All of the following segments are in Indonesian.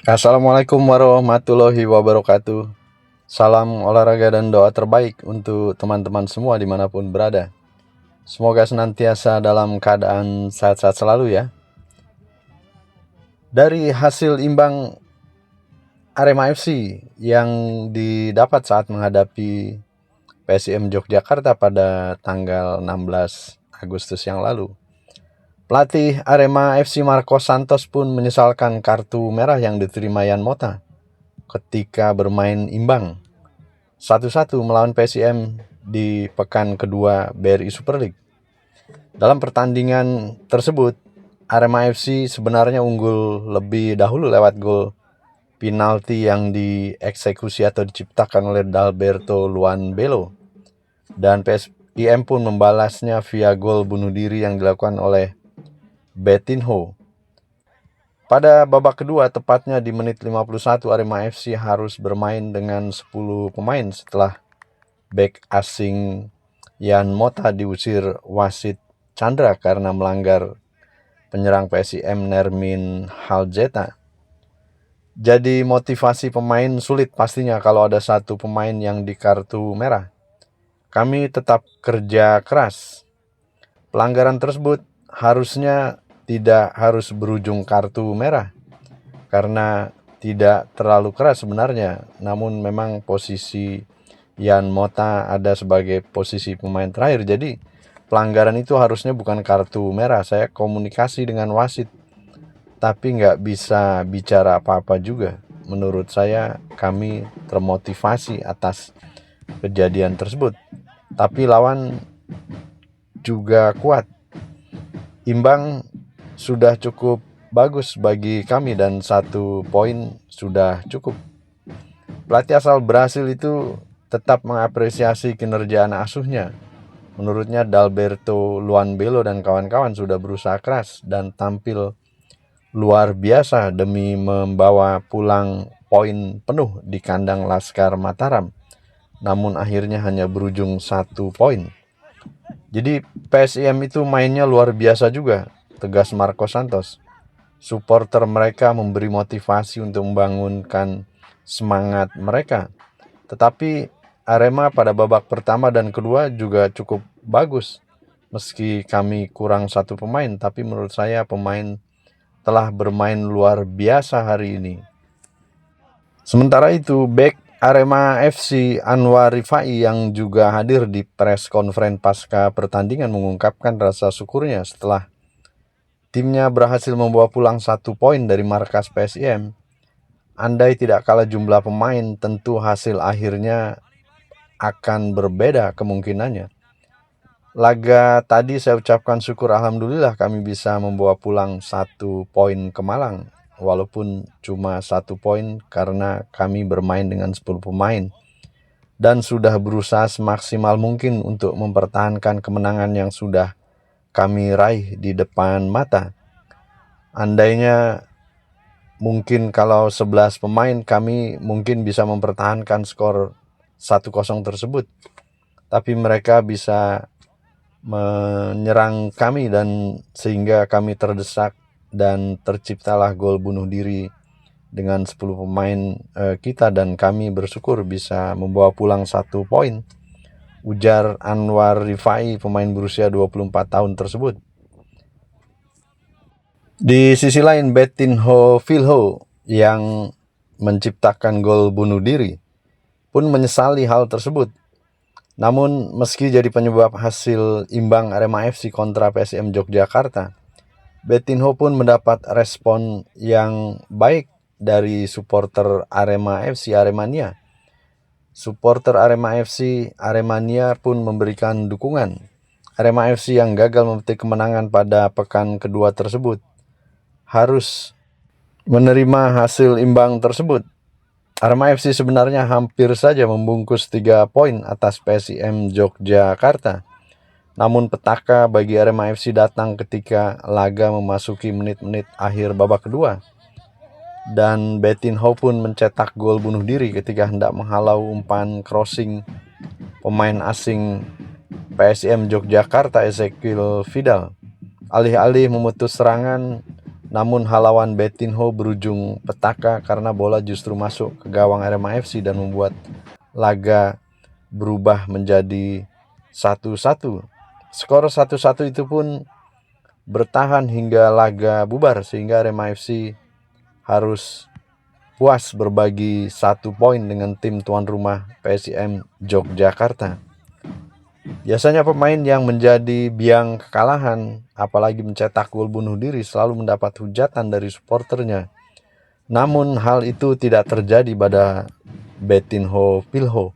Assalamualaikum warahmatullahi wabarakatuh. Salam olahraga dan doa terbaik untuk teman-teman semua dimanapun berada. Semoga senantiasa dalam keadaan sehat-sehat selalu ya. Dari hasil imbang Arema FC yang didapat saat menghadapi PSIM Yogyakarta pada tanggal 16 Agustus yang lalu, pelatih Arema FC Marcos Santos pun menyesalkan kartu merah yang diterima Yan Mota ketika bermain imbang 1-1 melawan PSIM di pekan kedua BRI Super League. Dalam pertandingan tersebut, Arema FC sebenarnya unggul lebih dahulu lewat gol penalti yang dieksekusi atau diciptakan oleh Dalberto Luanbelo, dan PSIM pun membalasnya via gol bunuh diri yang dilakukan oleh Betinho. Pada babak kedua, tepatnya di menit 51, Arema FC harus bermain dengan 10 pemain setelah bek asing Yan Mota diusir wasit Chandra karena melanggar penyerang PSIM Nermin Haljeta. Jadi motivasi pemain sulit pastinya kalau ada satu pemain yang di kartu merah. Kami tetap kerja keras. Pelanggaran tersebut harusnya tidak harus berujung kartu merah, karena tidak terlalu keras sebenarnya. Namun memang posisi Yan Mota ada sebagai posisi pemain terakhir. Jadi pelanggaran itu harusnya bukan kartu merah. Saya komunikasi dengan wasit, tapi nggak bisa bicara apa-apa juga. Menurut saya kami termotivasi atas kejadian tersebut. Tapi lawan juga kuat. Imbang sudah cukup bagus bagi kami dan 1 poin sudah cukup. Pelatih asal Brasil itu tetap mengapresiasi kinerja anak asuhnya. Menurutnya Dalberto Luanbelo dan kawan-kawan sudah berusaha keras dan tampil luar biasa demi membawa pulang poin penuh di kandang Laskar Mataram. Namun akhirnya hanya berujung 1 poin. Jadi PSIM itu mainnya luar biasa juga, tegas Marcos Santos. Supporter mereka memberi motivasi untuk membangunkan semangat mereka. Tetapi Arema pada babak pertama dan kedua juga cukup bagus. Meski kami kurang 1 pemain, tapi menurut saya pemain telah bermain luar biasa hari ini. Sementara itu, bek Arema FC Anwar Rifai yang juga hadir di press conference pasca pertandingan mengungkapkan rasa syukurnya setelah timnya berhasil membawa pulang 1 poin dari markas PSIM. Andai tidak kalah jumlah pemain, tentu hasil akhirnya akan berbeda kemungkinannya. Laga tadi saya ucapkan syukur alhamdulillah kami bisa membawa pulang 1 poin ke Malang. Walaupun cuma 1 poin karena kami bermain dengan 10 pemain. Dan sudah berusaha semaksimal mungkin untuk mempertahankan kemenangan yang sudah kami raih di depan mata. Andainya mungkin kalau 11 pemain kami mungkin bisa mempertahankan skor 1-0 tersebut. Tapi mereka bisa menyerang kami dan sehingga kami terdesak dan terciptalah gol bunuh diri dengan 10 pemain kita, dan kami bersyukur bisa membawa pulang 1 poin, ujar Anwar Rifai, pemain berusia 24 tahun tersebut. Di sisi lain, Betinho Filho yang menciptakan gol bunuh diri pun menyesali hal tersebut. Namun meski jadi penyebab hasil imbang Arema FC kontra PSM Yogyakarta, Betinho pun mendapat respon yang baik dari supporter Arema FC Aremania. Supporter Arema FC Aremania pun memberikan dukungan. Arema FC yang gagal memetik kemenangan pada pekan kedua tersebut harus menerima hasil imbang tersebut. Arema FC sebenarnya hampir saja membungkus 3 poin atas PSIM Yogyakarta. Namun petaka bagi Arema FC datang ketika laga memasuki menit-menit akhir babak kedua. Dan Betinho pun mencetak gol bunuh diri ketika hendak menghalau umpan crossing pemain asing PSIM Yogyakarta Ezekiel Vidal. Alih-alih memutus serangan, namun halawan Betinho berujung petaka karena bola justru masuk ke gawang Arema FC dan membuat laga berubah menjadi 1-1. Skor 1-1 itu pun bertahan hingga laga bubar sehingga Arema FC harus puas berbagi 1 poin dengan tim tuan rumah PSIM Yogyakarta. Biasanya pemain yang menjadi biang kekalahan, apalagi mencetak gol bunuh diri, selalu mendapat hujatan dari supporternya. Namun hal itu tidak terjadi pada Betinho Pilho.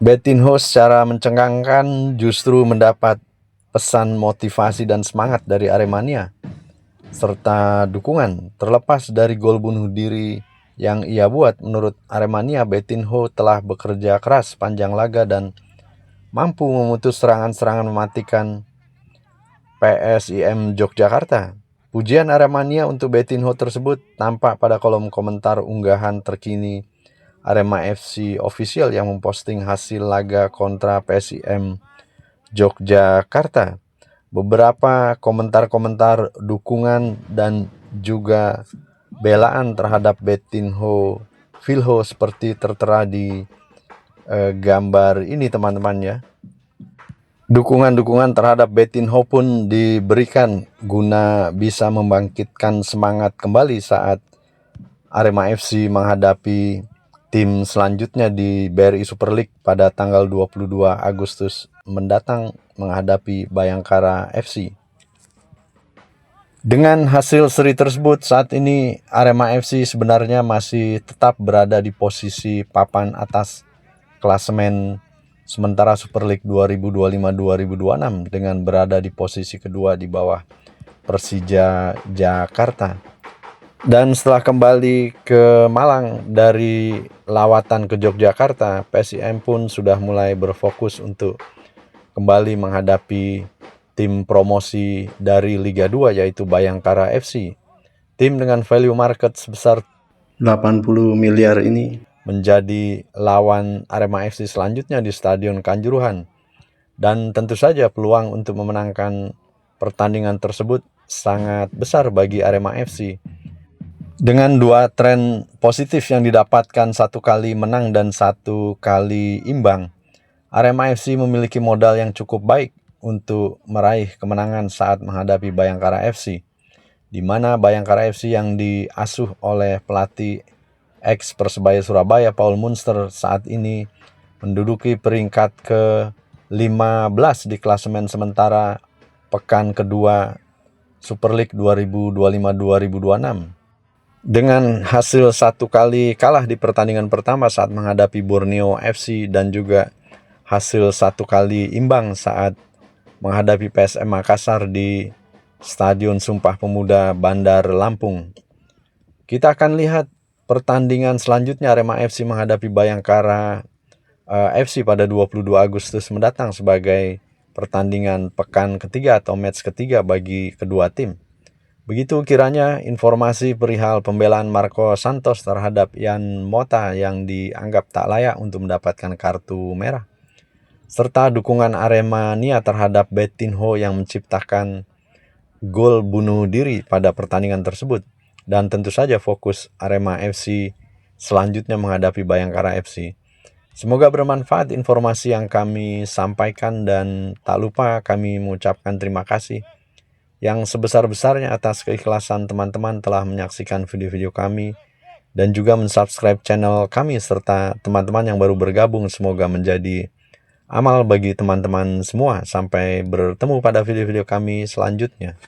Betinho secara mencengangkan justru mendapat pesan motivasi dan semangat dari Aremania serta dukungan. Terlepas dari gol bunuh diri yang ia buat, menurut Aremania, Betinho telah bekerja keras panjang laga dan mampu memutus serangan-serangan mematikan PSIM Yogyakarta. Pujian Aremania untuk Betinho tersebut tampak pada kolom komentar unggahan terkini Arema FC Official yang memposting hasil laga kontra PSIM Yogyakarta. Beberapa komentar-komentar dukungan dan juga belaan terhadap Betinho Pilho seperti tertera di gambar ini, teman-teman ya. Dukungan-dukungan terhadap Betinho pun diberikan guna bisa membangkitkan semangat kembali saat Arema FC menghadapi tim selanjutnya di BRI Super League pada tanggal 22 Agustus mendatang menghadapi Bayangkara FC. Dengan hasil seri tersebut, saat ini Arema FC sebenarnya masih tetap berada di posisi papan atas klasemen sementara Super League 2025-2026 dengan berada di posisi kedua di bawah Persija Jakarta. Dan setelah kembali ke Malang dari lawatan ke Yogyakarta, PSIM pun sudah mulai berfokus untuk kembali menghadapi tim promosi dari Liga 2 yaitu Bayangkara FC. Tim dengan value market sebesar 80 miliar ini menjadi lawan Arema FC selanjutnya di Stadion Kanjuruhan. Dan tentu saja peluang untuk memenangkan pertandingan tersebut sangat besar bagi Arema FC. Dengan 2 tren positif yang didapatkan, 1 kali menang dan 1 kali imbang, Arema FC memiliki modal yang cukup baik untuk meraih kemenangan saat menghadapi Bayangkara FC, di mana Bayangkara FC yang diasuh oleh pelatih ex Persebaya Surabaya Paul Munster saat ini menduduki peringkat ke-15 di klasemen sementara pekan kedua Super League 2025-2026. Dengan hasil 1 kali kalah di pertandingan pertama saat menghadapi Borneo FC dan juga hasil 1 kali imbang saat menghadapi PSM Makassar di Stadion Sumpah Pemuda Bandar Lampung. Kita akan lihat pertandingan selanjutnya Arema FC menghadapi Bayangkara FC pada 22 Agustus mendatang sebagai pertandingan pekan ketiga atau match ketiga bagi kedua tim. Begitu kiranya informasi perihal pembelaan Marco Santos terhadap Yan Mota yang dianggap tak layak untuk mendapatkan kartu merah, serta dukungan Aremania terhadap Betinho yang menciptakan gol bunuh diri pada pertandingan tersebut. Dan tentu saja fokus Arema FC selanjutnya menghadapi Bayangkara FC. Semoga bermanfaat informasi yang kami sampaikan dan tak lupa kami mengucapkan terima kasih yang sebesar-besarnya atas keikhlasan teman-teman telah menyaksikan video-video kami dan juga mensubscribe channel kami, serta teman-teman yang baru bergabung semoga menjadi amal bagi teman-teman semua. Sampai bertemu pada video-video kami selanjutnya.